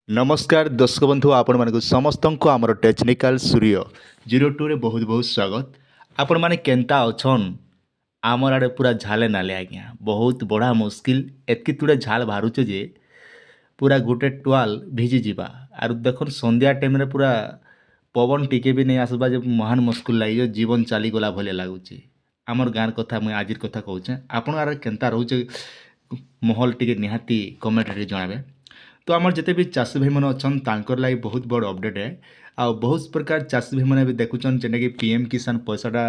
नमस्कार दर्शक बंधु आपण मानक समस्त को आमर टेक्निकल सूर्य 02 रे बहुत बहुत स्वागत। आपण माने केंता अछन आमर आड़े पूरा झाले नाले आज्ञा बहुत बड़ा मुश्किल एतकी तुड़े झाल बाहरुचे जे पूरा गोटे टुआल भिजी ଯିବା आर देखन संध्या टाइम रे पूरा पवन टिके भी नहीं आसबा जे महान मुश्किल लगी जीवन चली गला भले लगुचे। आमर गाँर कथा मुझे आज कथा कहूचे आपण आर केंता रोचे महल टिके निहाती कमेंट रे जणाबे। तो आमर जिते भी चाषी भाई मैंने अच्छन तांकर लागी बहुत बड़ अपडेट है आ बहुत प्रकार चाषी भाई मैंने भी देखुचन जेने कि पीएम किसान पैसाटा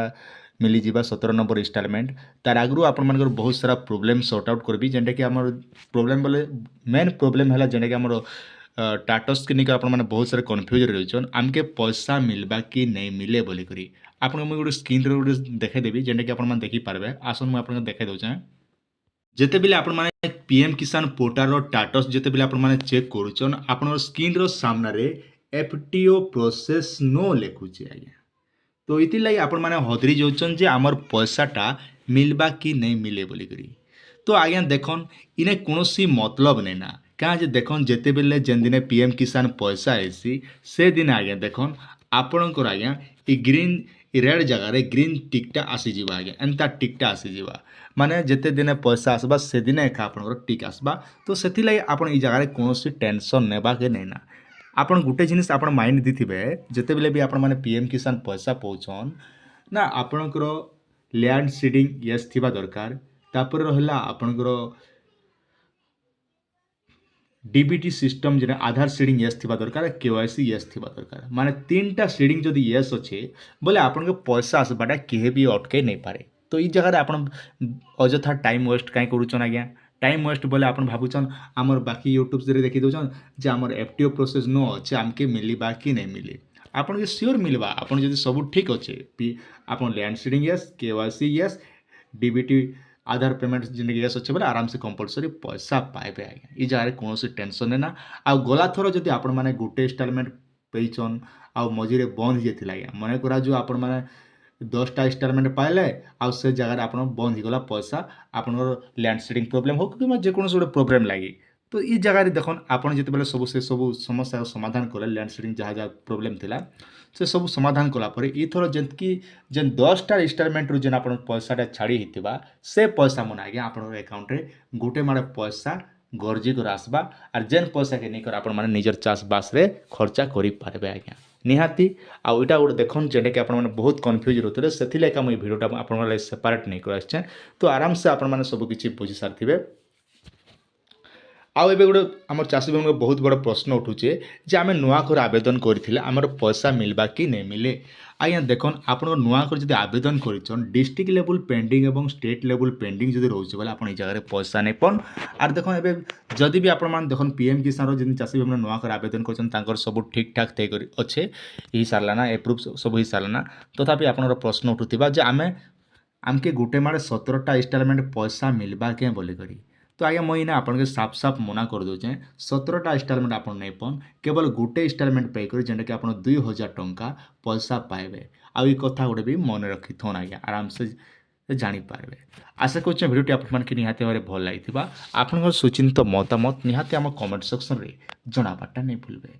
मिली जीवा 17 नंबर इंस्टॉलमेंट तार आगु आपण मानकर बहुत सारा प्रॉब्लम सॉर्ट आउट करबी जेंटा कि आमर प्रॉब्लम बोले मेन प्रॉब्लम है जेंटा कि आमर टाटस के निका आपण माने बहुत सारा कन्फ्यूज रहिछन आमके पैसा मिलबा कि नहीं मिले बोली करी आपण मुझे गोटे स्क्रीन रे गोटे देखाई देबी जेंटा कि आपण माने देखि पारबे आसन मु आपण देखाई दउछे। जिते बेले आपण माने पीएम किसान पोर्टाल रो स्टेटस जिते बेले आपण माने चेक करूछन आपण स्क्रीन रो सामना रे एफटीओ प्रोसेस नो लिखुचे आज्ञा। तो इति लागि आपण माने हदरी जोचन जे हमर पैसाटा मिलबा कि नहीं मिले बोली करी। तो आज्ञा देखन इने कोनोसी मतलब नै ना क्या जे देखन जेते बेले जेन दिने पीएम किसान पैसा आइसी से दिन आज्ञा देखन आपणकर आज्ञा ई ग्रीन रेड जगह रे ग्रीन टिकटा आसी जीवा आज्ञा एंता टिकटा आसी जीवा माने जेते दिने पैसा आसबा से दिन एका आपणकर टिक आसबा। तो सेथि लागि आपण ई जगह रे कोनोसी टेंशन नेबा के नै ना आपण गुटे जिनिस आपण माइंड दिथिबे जेते बेले भी आपण माने पीएम किसान पैसा पहुचन ना आपणकर लैंड सीडिंग यस थिबा दरकार तापर रहला आपणकर डीबीटी सिस्टम जेने आधार सीडिंग यस थिबा दरकार केवाईसी यस थिबा दरकार माने तीनटा सीडिंग जदि यस अच्छे बोले आपन पैसा आसबाटा केहे भी अटके नहीं पारे। तो ई जगह आपन अजथा टाइम वेस्ट कहीं करूचन आज्ञा टाइम वेस्ट बोले आपन भाबुचन आमर बाकी यूट्यूब से देखी दउचन जे आमर एफटीओ प्रोसेस नो अच्छे आमके मिलबा कि नहीं मिले आपन के श्योर मिलबा आपन जदि सब ठीक अच्छे आपन land seeding yes KYC yes DBT Aadhaar payment जिंदगी यस अच्छे बोले आराम से कंपलसरी पैसा पाइबे आज्ञा ई जगह कौन टेंशन है ना आ गला थर जदि आपण माने गोटे इंस्टॉलमेंट पेइचन आ मझे बंद जाइए आज्ञा मन करा जो आपण माने 10टा इंस्टॉलमेंट पाइले आ से जगह आप बंद होगला पैसा आपनर लैंड सीडिंग प्रॉब्लम हो कि जेकोसी गोटे प्रोब्लेम लगी। तो ई जगह देखन आपन जिते बेले सब से सब समस्या समाधान कले लैंड सीडिंग जहाँ जहाँ प्रोब्लेम थिला से सब समाधान कलापर ईथर जेनकी जेन 10टा इंस्टॉलमेंट रू जेन आप पैसाटा छाड़ी होता से पैसा मन आज्ञा आप अकाउंट रे गोटे माड़े पैसा गरजी कर आसबा आर जेन पैसा के नहीं आप निजर चाषबास रे खर्चा करि पारबे आज्ञा निहाती आउ इटा गोटे देखन जेटा कि आपने बहुत कन्फ्यूज रोते से मुझे भिडियोटा आप सेपरेट नहीं कर तो आराम से आपने सब किसी बुझी सारी आउ एबे गोटे आम चाषी भाई बहुत बड़ा प्रश्न उठुचे जे आम नुआ कर आवेदन करथिले आमर पैसा मिलबा कि नहीं मिले आज्ञा देखन आप नुआ कर जब आवेदन कर डिस्ट्रिक्ट लेवल पेंडिंग और स्टेट लेवल पेंडिंग जब रोचे बोले आप जगह पैसा नहीं पन आर देखो ए जदि भी आपण देखन पीएम किसान जिन चाषी भाई नुआ कर आवेदन कर सब ठीक ठाक थे अच्छे ही सारा ना एप्रुव सब ही सारा ना तथापि आप प्रश्न उठुवा जे आमे आमके गोटे माड़े 17टा इंस्टॉलमेंट पैसा मिलबा के बोली करी। तो आज्ञा मुझे ना आपन के साफ साफ मना कर दूचे 17टा इंस्टॉलमेंट आप नहीं पान केवल गोटे इंस्टॉलमेंट पे कर जेनटा कि आप 2000 टंका पैसा पाइबे आउ कथा गोटे भी मन रखी थोन आज्ञा आराम से जानीपारे। आशा कर भिडियोटी आपके निहाती भाव भल लगी आप सुचिंत मतामत निहाती आम कमेंट सेक्शन में जनाबाटा नहीं भूलबे।